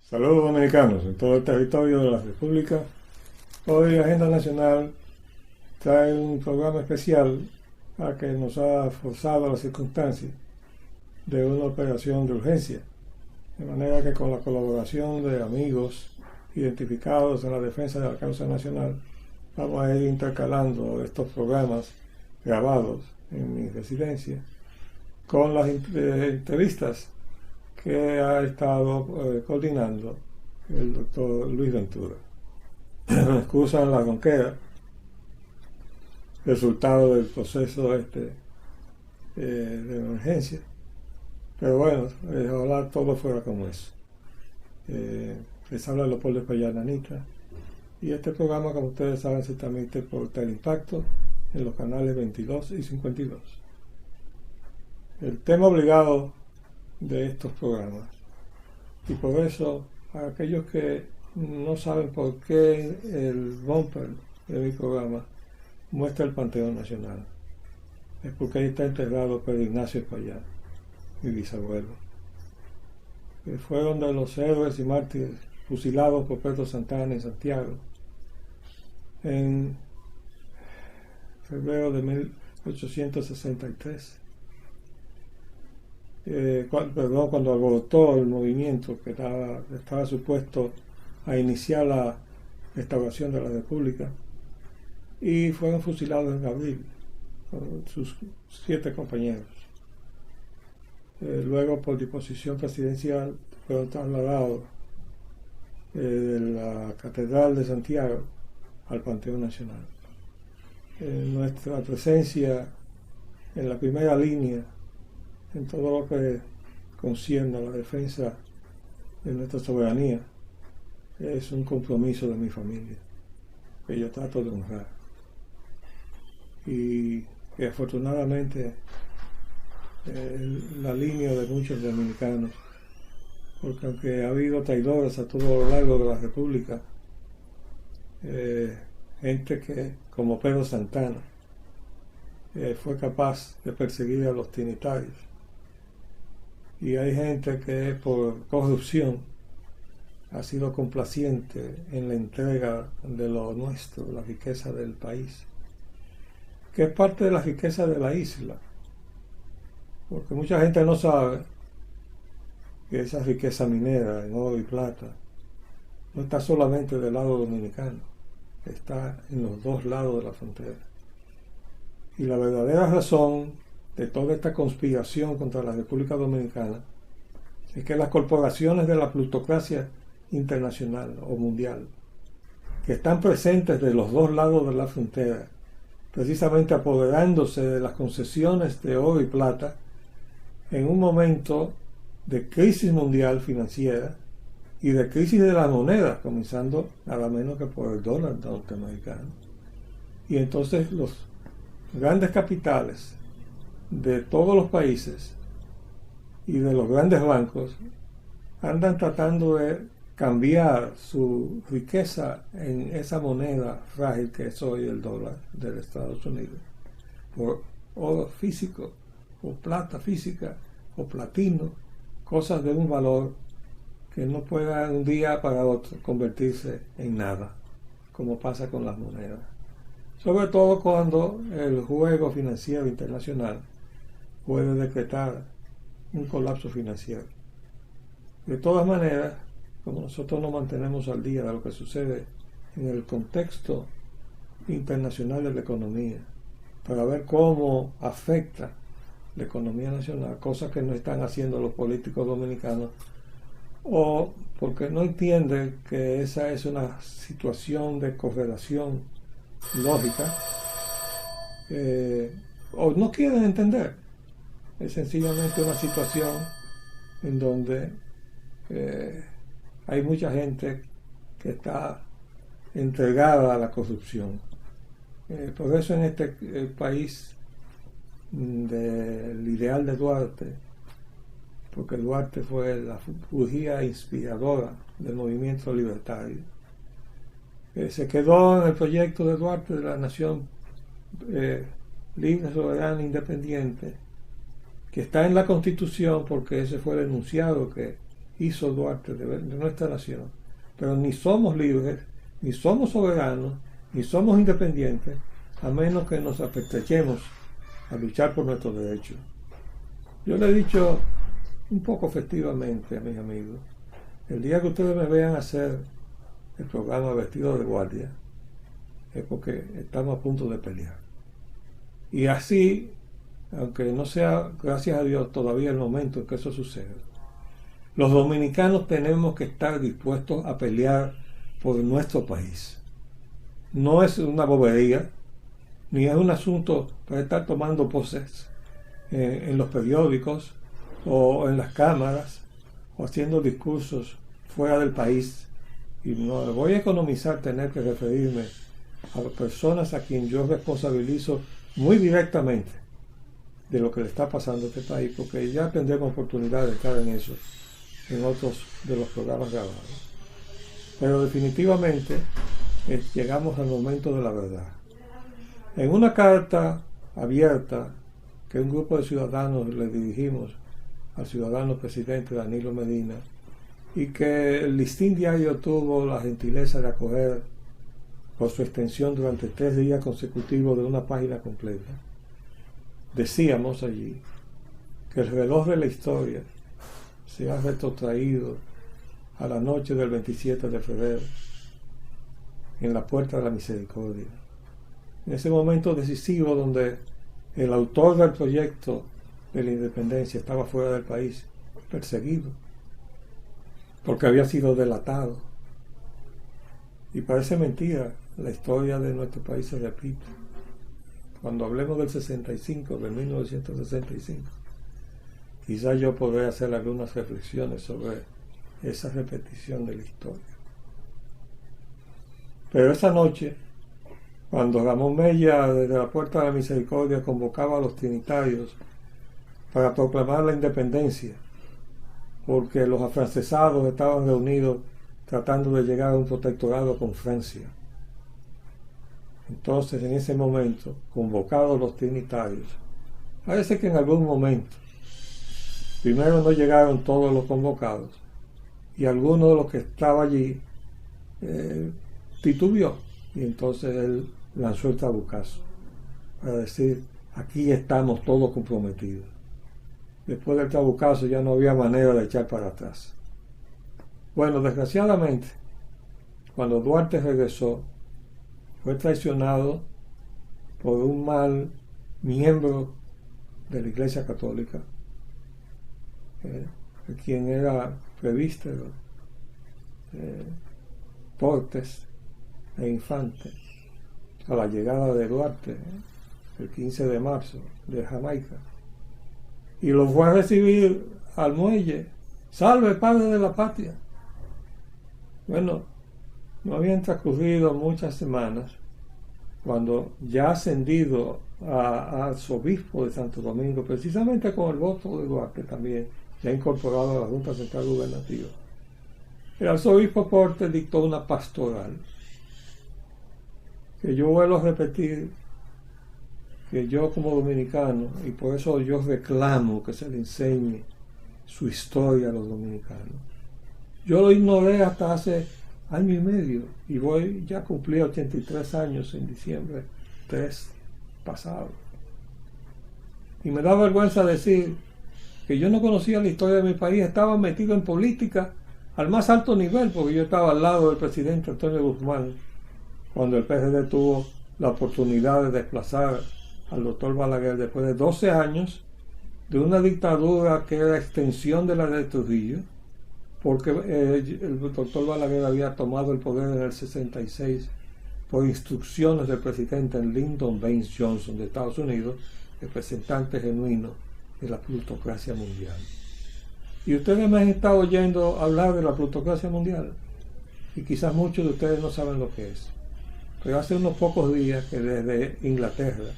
Saludos dominicanos en todo el territorio de la República. Hoy Agenda Nacional trae un programa especial a que nos ha forzado las circunstancias de una operación de urgencia, de manera que con la colaboración de amigos identificados en la defensa de la causa nacional, vamos a ir intercalando estos programas grabados en mi residencia con las entrevistas que ha estado coordinando el doctor Luis Ventura. Me excusan la ronquera, resultado del proceso de emergencia, pero bueno, ojalá todo fuera como eso. Les habla Leopoldo Espallana Anita, y este programa, como ustedes saben, se transmite por Teleimpacto en los canales 22 y 52. El tema obligado de estos programas, y por eso a aquellos que no saben por qué el bumper de mi programa muestra el Panteón Nacional, es porque ahí está enterrado Pedro Ignacio Espaillat, mi bisabuelo, que fueron de los héroes y mártires fusilados por Pedro Santana en Santiago en febrero de 1863. Cuando alborotó el movimiento que estaba supuesto a iniciar la restauración de la República, y fueron fusilados en abril con sus 7 compañeros. Luego, por disposición presidencial, fueron trasladados de la Catedral de Santiago al Panteón Nacional. Nuestra presencia en la primera línea en todo lo que concierne a la defensa de nuestra soberanía es un compromiso de mi familia que yo trato de honrar, y que afortunadamente la línea de muchos dominicanos, porque aunque ha habido traidores a todo lo largo de la República, gente que, como Pedro Santana, fue capaz de perseguir a los trinitarios, y hay gente que por corrupción ha sido complaciente en la entrega de lo nuestro, la riqueza del país, que es parte de la riqueza de la isla, porque mucha gente no sabe que esa riqueza minera en oro y plata no está solamente del lado dominicano, está en los dos lados de la frontera. Y la verdadera razón de toda esta conspiración contra la República Dominicana es que las corporaciones de la plutocracia internacional o mundial, que están presentes de los dos lados de la frontera, precisamente apoderándose de las concesiones de oro y plata en un momento de crisis mundial financiera y de crisis de la moneda, comenzando nada menos que por el dólar norteamericano. Y entonces los grandes capitales de todos los países y de los grandes bancos andan tratando de cambiar su riqueza en esa moneda frágil que es hoy el dólar de los Estados Unidos por oro físico o plata física o platino, cosas de un valor que no pueda de un día para otro convertirse en nada, como pasa con las monedas, sobre todo cuando el juego financiero internacional puede decretar un colapso financiero. De todas maneras, como nosotros nos mantenemos al día de lo que sucede en el contexto internacional de la economía, para ver cómo afecta la economía nacional, cosas que no están haciendo los políticos dominicanos, o porque no entienden que esa es una situación de correlación lógica, o no quieren entender. Es sencillamente una situación en donde hay mucha gente que está entregada a la corrupción. Por eso en este país del ideal de Duarte, porque Duarte fue la bujía inspiradora del movimiento libertario, se quedó en el proyecto de Duarte de la nación libre, soberana, independiente, que está en la Constitución, porque ese fue el enunciado que hizo Duarte de nuestra nación, pero ni somos libres, ni somos soberanos, ni somos independientes, a menos que nos apetrechemos a luchar por nuestros derechos. Yo le he dicho un poco festivamente a mis amigos, el día que ustedes me vean hacer el programa Vestido de Guardia, es porque estamos a punto de pelear. Y así, aunque no sea, gracias a Dios, todavía el momento en que eso suceda, los dominicanos tenemos que estar dispuestos a pelear por nuestro país. No es una bobería, ni es un asunto para estar tomando poses en los periódicos o en las cámaras o haciendo discursos fuera del país. Y no voy a economizar tener que referirme a personas a quien yo responsabilizo muy directamente de lo que le está pasando a este país, porque ya tendremos oportunidad de estar en eso en otros de los programas grabados. Pero definitivamente llegamos al momento de la verdad. En una carta abierta que un grupo de ciudadanos le dirigimos al ciudadano presidente Danilo Medina, y que el Listín Diario tuvo la gentileza de acoger por su extensión durante 3 días consecutivos de una página completa, decíamos allí que el reloj de la historia se ha retrotraído a la noche del 27 de febrero en la Puerta de la Misericordia, en ese momento decisivo donde el autor del proyecto de la independencia estaba fuera del país, perseguido, porque había sido delatado. Y parece mentira, la historia de nuestro país se repite. Cuando hablemos del 65, de 1965, quizás yo podré hacer algunas reflexiones sobre esa repetición de la historia. Pero esa noche, cuando Ramón Mella desde la Puerta de la Misericordia convocaba a los trinitarios para proclamar la independencia, porque los afrancesados estaban reunidos tratando de llegar a un protectorado con Francia. Entonces, en ese momento, convocados los trinitarios, parece que en algún momento, primero no llegaron todos los convocados, y alguno de los que estaba allí titubeó, y entonces él lanzó el trabucazo para decir: aquí estamos todos comprometidos. Después del trabucazo ya no había manera de echar para atrás. Bueno, desgraciadamente, cuando Duarte regresó, fue traicionado por un mal miembro de la Iglesia Católica, quien era presbítero, Portes e Infante, a la llegada de Duarte, el 15 de marzo, de Jamaica. Y lo fue a recibir al muelle: ¡salve, padre de la patria! Bueno, no habían transcurrido muchas semanas cuando, ya ascendido a arzobispo de Santo Domingo, precisamente con el voto de Duarte también, ya incorporado a la Junta Central Gubernativa, el arzobispo Portes dictó una pastoral que yo vuelvo a repetir, que yo como dominicano, y por eso yo reclamo que se le enseñe su historia a los dominicanos. Yo lo ignoré hasta hace año y medio, y ya cumplí 83 años en diciembre 3 pasado. Y me da vergüenza decir que yo no conocía la historia de mi país, estaba metido en política al más alto nivel, porque yo estaba al lado del presidente Antonio Guzmán cuando el PRD tuvo la oportunidad de desplazar al doctor Balaguer después de 12 años de una dictadura que era extensión de la de Trujillo, porque el doctor Balaguer había tomado el poder en el 66 por instrucciones del presidente Lyndon Baines Johnson de Estados Unidos, representante genuino de la plutocracia mundial. Y ustedes me han estado oyendo hablar de la plutocracia mundial, y quizás muchos de ustedes no saben lo que es. Pero hace unos pocos días que desde Inglaterra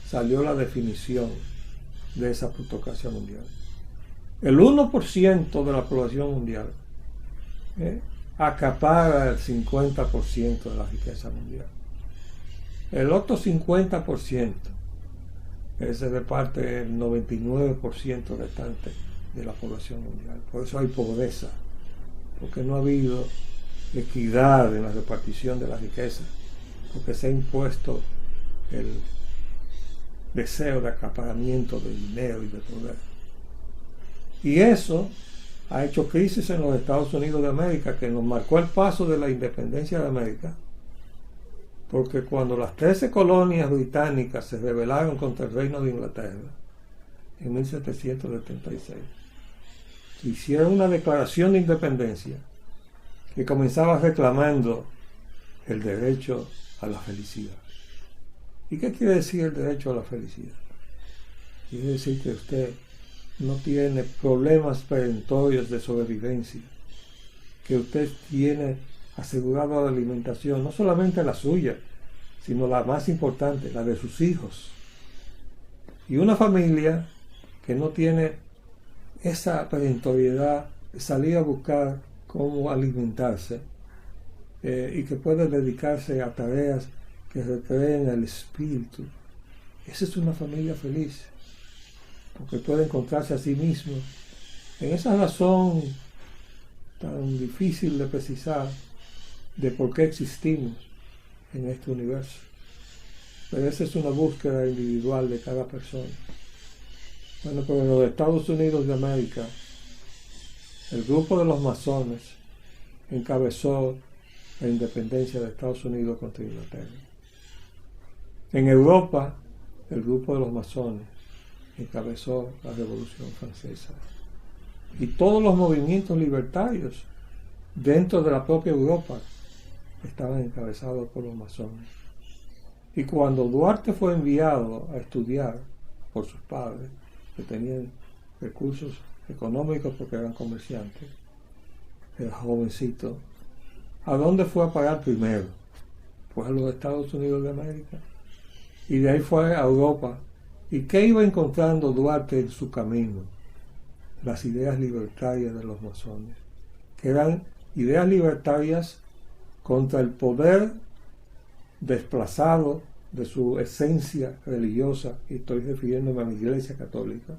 salió la definición de esa plutocracia mundial. El 1% de la población mundial acapara el 50% de la riqueza mundial. El otro 50% se reparte el 99% restante de la población mundial. Por eso hay pobreza porque no ha habido equidad en la repartición de la riqueza, porque se ha impuesto el deseo de acaparamiento de dinero y de poder. Y eso ha hecho crisis en los Estados Unidos de América, que nos marcó el paso de la independencia de América, porque cuando las 13 colonias británicas se rebelaron contra el Reino de Inglaterra en 1776, hicieron una declaración de independencia que comenzaba reclamando el derecho a la felicidad. ¿Y qué quiere decir el derecho a la felicidad? Quiere decir que usted no tiene problemas perentorios de sobrevivencia, que usted tiene asegurada la alimentación, no solamente la suya, sino la más importante, la de sus hijos. Y una familia que no tiene esa perentoriedad de salir a buscar cómo alimentarse y que puede dedicarse a tareas que recreen el espíritu, esa es una familia feliz, porque puede encontrarse a sí mismo en esa razón tan difícil de precisar de por qué existimos en este universo. Pero esa es una búsqueda individual de cada persona. Bueno, pero en los Estados Unidos de América, el grupo de los masones encabezó la independencia de Estados Unidos contra Inglaterra. En Europa, el grupo de los masones encabezó la Revolución Francesa. Y todos los movimientos libertarios dentro de la propia Europa estaban encabezados por los masones. Y cuando Duarte fue enviado a estudiar por sus padres, que tenían recursos económicos porque eran comerciantes, era jovencito, ¿a dónde fue a parar primero? Pues a los Estados Unidos de América. Y de ahí fue a Europa. ¿Y qué iba encontrando Duarte en su camino? Las ideas libertarias de los masones, que eran ideas libertarias contra el poder desplazado de su esencia religiosa, y estoy refiriéndome a la Iglesia Católica,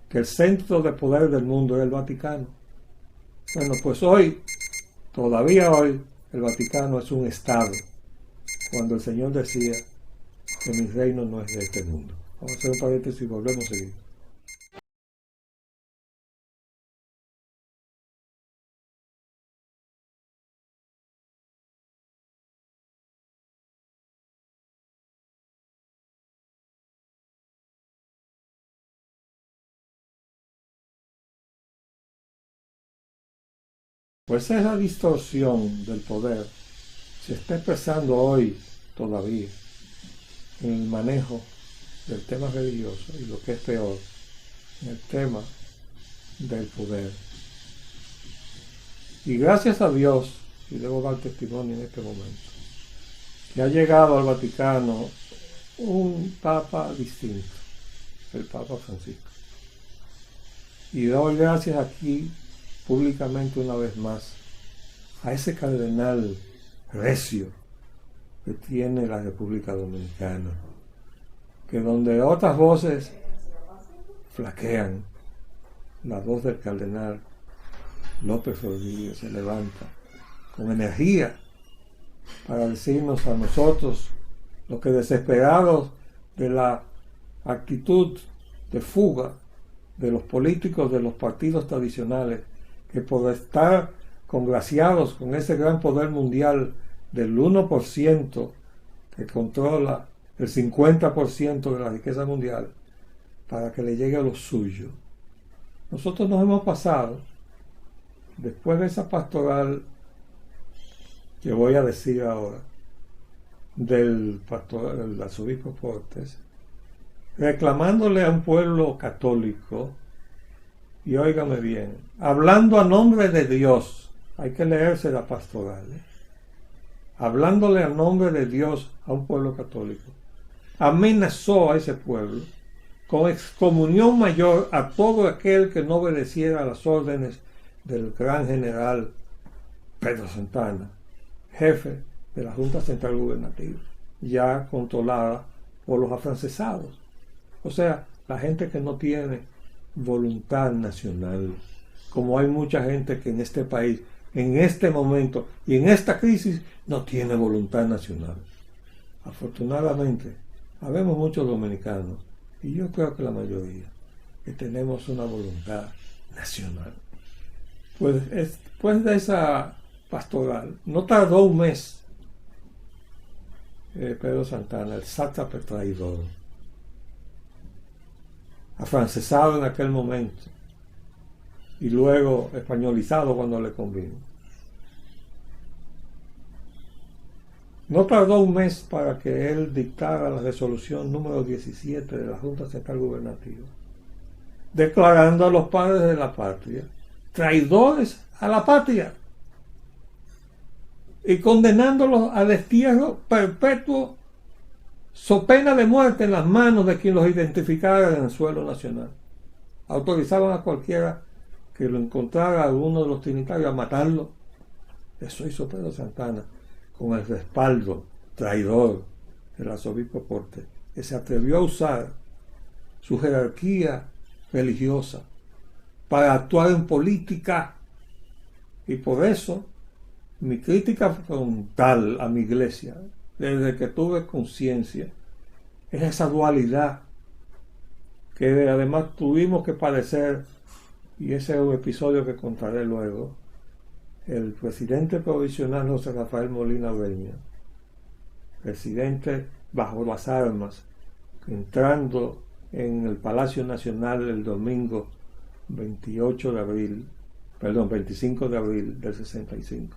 que el centro de poder del mundo era el Vaticano. Bueno, pues hoy, todavía hoy, el Vaticano es un Estado, cuando el Señor decía que mi reino no es de este mundo. Vamos a hacer un paréntesis y volvemos a seguir. Pues esa distorsión del poder se está expresando hoy todavía en el manejo del tema religioso y, lo que es peor, en el tema del poder. Y gracias a Dios, y debo dar testimonio en este momento, que ha llegado al Vaticano un Papa distinto, el Papa Francisco. Y doy gracias aquí públicamente una vez más a ese cardenal recio que tiene la República Dominicana, que donde otras voces flaquean, la voz del cardenal López Rodríguez se levanta con energía para decirnos a nosotros, los que desesperados de la actitud de fuga de los políticos de los partidos tradicionales, que por estar congraciados con ese gran poder mundial del 1% que controla el 50% de la riqueza mundial, para que le llegue a lo suyo. Nosotros nos hemos pasado, después de esa pastoral que voy a decir ahora, del arzobispo Fortes, reclamándole a un pueblo católico, y óigame bien, hablando a nombre de Dios, hay que leerse la pastoral, hablándole a nombre de Dios a un pueblo católico, amenazó a ese pueblo con excomunión mayor a todo aquel que no obedeciera a las órdenes del gran general Pedro Santana, jefe de la Junta Central Gubernativa, ya controlada por los afrancesados. O sea, la gente que no tiene voluntad nacional, como hay mucha gente que en este país, en este momento y en esta crisis, no tiene voluntad nacional. Afortunadamente, habemos muchos dominicanos, y yo creo que la mayoría, que tenemos una voluntad nacional. Pues después de esa pastoral, no tardó un mes, Pedro Santana, el sátrape traidor, afrancesado en aquel momento y luego españolizado cuando le convino. No tardó un mes para que él dictara la resolución número 17 de la Junta Central Gubernativa, declarando a los padres de la patria traidores a la patria y condenándolos a destierro perpetuo so pena de muerte en las manos de quien los identificara en el suelo nacional. Autorizaban a cualquiera que lo encontrara a uno de los trinitarios a matarlo. Eso hizo Pedro Santana con el respaldo traidor del arzobispo Portes, que se atrevió a usar su jerarquía religiosa para actuar en política. Y por eso mi crítica frontal a mi iglesia, desde que tuve conciencia, es esa dualidad que además tuvimos que padecer, y ese es un episodio que contaré luego. El presidente provisional José Rafael Molina Breña, presidente bajo las armas, entrando en el Palacio Nacional el domingo 25 de abril del 65,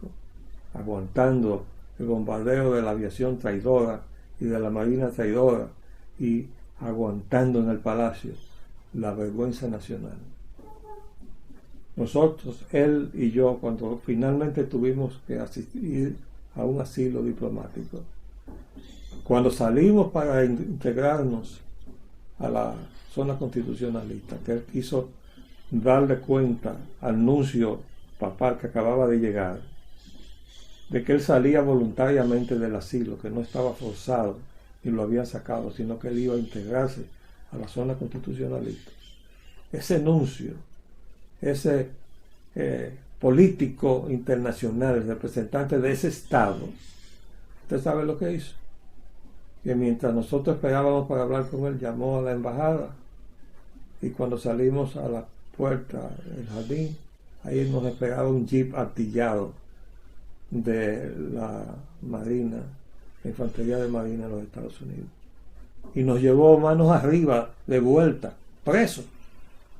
aguantando el bombardeo de la aviación traidora y de la marina traidora y aguantando en el palacio la vergüenza nacional. Nosotros, él y yo, cuando finalmente tuvimos que asistir a un asilo diplomático, cuando salimos para integrarnos a la zona constitucionalista, que él quiso darle cuenta al nuncio papal que acababa de llegar, de que él salía voluntariamente del asilo, que no estaba forzado y lo habían sacado, sino que él iba a integrarse a la zona constitucionalista. Ese nuncio, ese político internacional, el representante de ese Estado, ¿usted sabe lo que hizo? Que mientras nosotros esperábamos para hablar con él, llamó a la embajada, y cuando salimos a la puerta del jardín, ahí nos esperaba un jeep artillado de la Marina, la Infantería de Marina de los Estados Unidos, y nos llevó manos arriba, de vuelta, presos,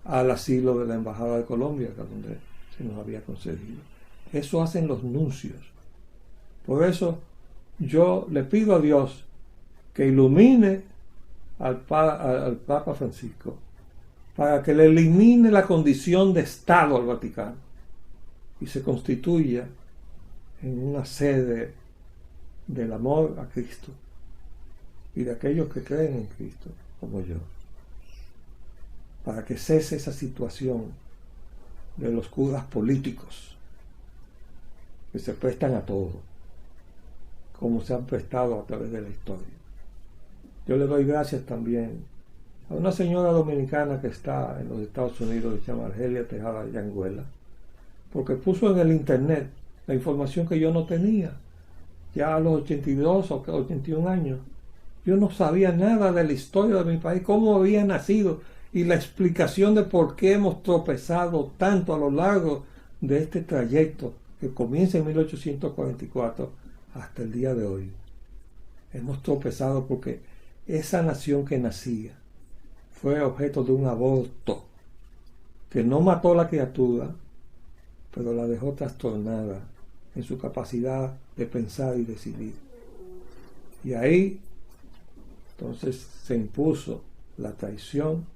al asilo de la Embajada de Colombia, que es donde se nos había concedido. Eso hacen los nuncios. Por eso yo le pido a Dios que ilumine al Papa Francisco para que le elimine la condición de Estado al Vaticano y se constituya en una sede del amor a Cristo y de aquellos que creen en Cristo, como yo, para que cese esa situación de los curas políticos que se prestan a todo, como se han prestado a través de la historia. Yo le doy gracias también a una señora dominicana que está en los Estados Unidos, que se llama Argelia Tejada Yanguela, porque puso en el internet la información que yo no tenía. Ya a los 82 o 81 años, yo no sabía nada de la historia de mi país, cómo había nacido y la explicación de por qué hemos tropezado tanto a lo largo de este trayecto que comienza en 1844 hasta el día de hoy. Hemos tropezado porque esa nación que nacía fue objeto de un aborto que no mató a la criatura, pero la dejó trastornada en su capacidad de pensar y decidir. Y ahí entonces se impuso la traición,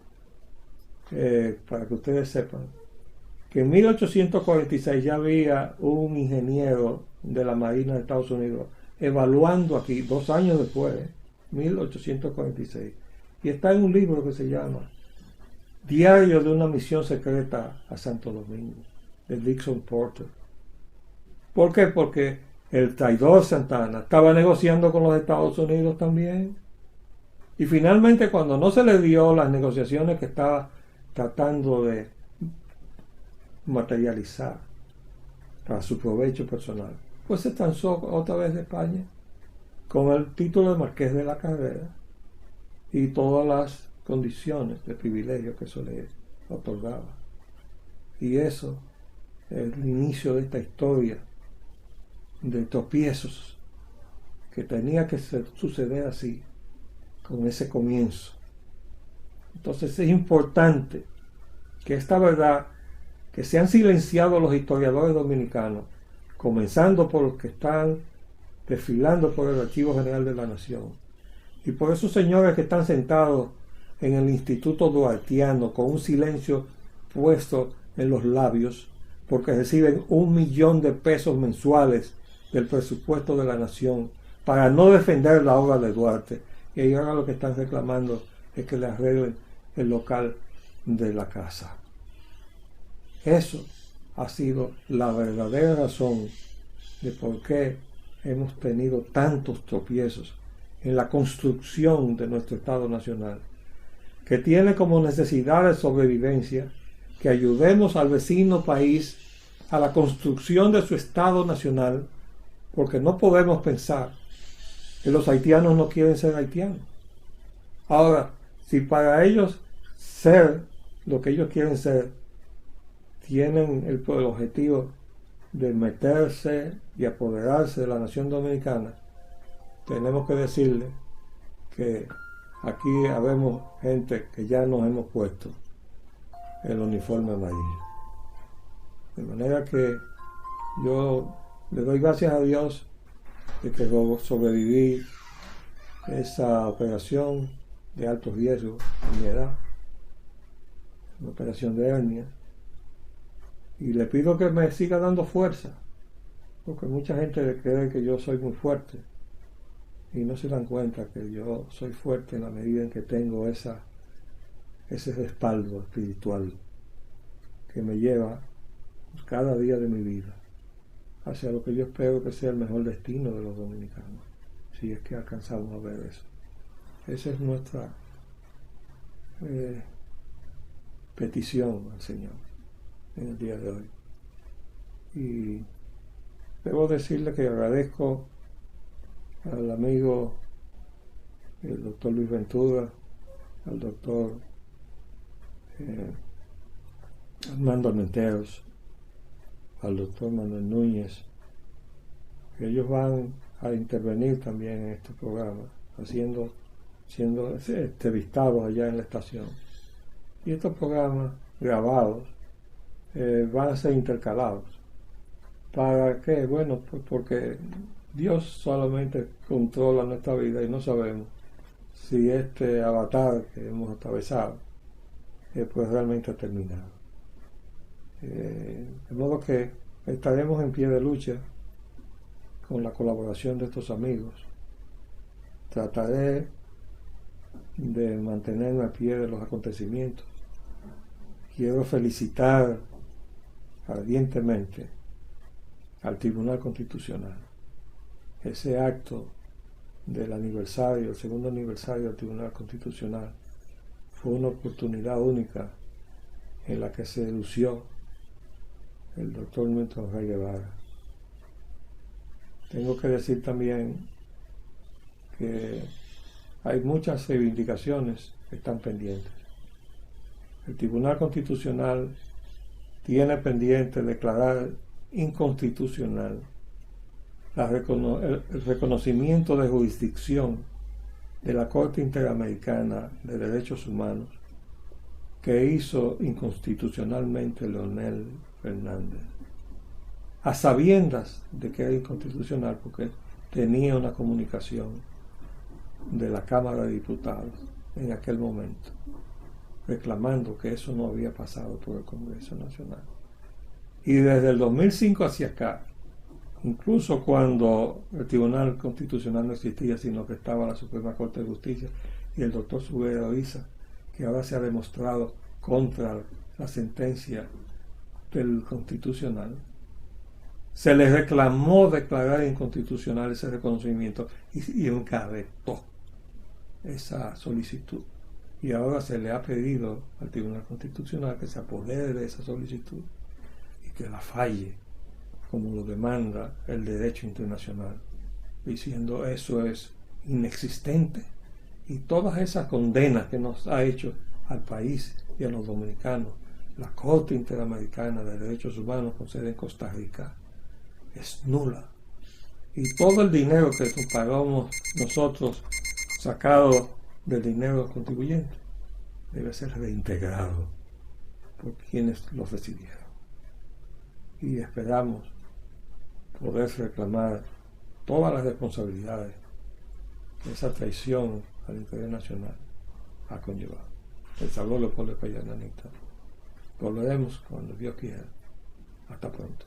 para que ustedes sepan que en 1846 ya había un ingeniero de la Marina de Estados Unidos evaluando aquí, 2 años después, 1846, y está en un libro que se llama Diario de una misión secreta a Santo Domingo, de Dixon Porter. ¿Por qué? Porque el traidor Santana estaba negociando con los Estados Unidos también. Y finalmente, cuando no se le dio las negociaciones que estaba tratando de materializar para su provecho personal, pues se transó otra vez de España con el título de Marqués de la Carrera y todas las condiciones de privilegio que eso le otorgaba. Y eso es el inicio de esta historia de tropiezos que tenía que suceder así, con ese comienzo. Entonces es importante que esta verdad, que se han silenciado los historiadores dominicanos, comenzando por los que están desfilando por el Archivo General de la Nación, y por esos señores que están sentados en el Instituto Duartiano con un silencio puesto en los labios, porque reciben 1 millón de pesos mensuales del presupuesto de la nación para no defender la obra de Duarte, y ahora lo que están reclamando es que le arreglen el local de la casa. Eso ha sido la verdadera razón de por qué hemos tenido tantos tropiezos en la construcción de nuestro Estado Nacional, que tiene como necesidad de sobrevivencia que ayudemos al vecino país a la construcción de su Estado Nacional, porque no podemos pensar que los haitianos no quieren ser haitianos. Ahora, si para ellos ser lo que ellos quieren ser, tienen el objetivo de meterse y apoderarse de la nación dominicana, tenemos que decirle que aquí habemos gente que ya nos hemos puesto el uniforme amarillo. De manera que yo le doy gracias a Dios de que sobreviví esa operación de alto riesgo en mi edad, una operación de hernia, y le pido que me siga dando fuerza, porque mucha gente cree que yo soy muy fuerte y no se dan cuenta que yo soy fuerte en la medida en que tengo ese respaldo espiritual que me lleva cada día de mi vida hacia lo que yo espero que sea el mejor destino de los dominicanos, si es que alcanzamos a ver eso. Esa es nuestra petición al Señor en el día de hoy. Y debo decirle que agradezco al amigo el doctor Luis Ventura, al doctor Armando Armenteros, al doctor Manuel Núñez, que ellos van a intervenir también en este programa, siendo entrevistados allá en la estación. Y estos programas grabados van a ser intercalados. ¿Para qué? Bueno, pues porque Dios solamente controla nuestra vida y no sabemos si este avatar que hemos atravesado pues realmente ha terminado. De modo que estaremos en pie de lucha con la colaboración de estos amigos. Trataré de mantenerme a pie de los acontecimientos. Quiero felicitar ardientemente al Tribunal Constitucional. Ese acto del aniversario, el segundo aniversario del Tribunal Constitucional, fue una oportunidad única en la que se lució el doctor Milton Rey Guevara. Tengo que decir también que hay muchas reivindicaciones que están pendientes. El Tribunal Constitucional tiene pendiente declarar inconstitucional el reconocimiento de jurisdicción de la Corte Interamericana de Derechos Humanos que hizo inconstitucionalmente Leonel Fernández, a sabiendas de que era inconstitucional porque tenía una comunicación de la Cámara de Diputados en aquel momento reclamando que eso no había pasado por el Congreso Nacional. Y desde el 2005 hacia acá, incluso cuando el Tribunal Constitucional no existía, sino que estaba la Suprema Corte de Justicia y el doctor Suguera Oiza, que ahora se ha demostrado contra la sentencia del Constitucional, se le reclamó declarar inconstitucional ese reconocimiento y encabezó esa solicitud. Y ahora se le ha pedido al Tribunal Constitucional que se apodere de esa solicitud que la falle como lo demanda el derecho internacional, diciendo eso es inexistente, y todas esas condenas que nos ha hecho al país y a los dominicanos la Corte Interamericana de Derechos Humanos con sede en Costa Rica es nula, y todo el dinero que pagamos nosotros sacado del dinero de los contribuyentes debe ser reintegrado por quienes lo recibieron, y esperamos poder reclamar todas las responsabilidades que esa traición al interés nacional ha conllevado. Les habló Leopoldo Espaillat Nanita. Volveremos cuando Dios quiera. Hasta pronto.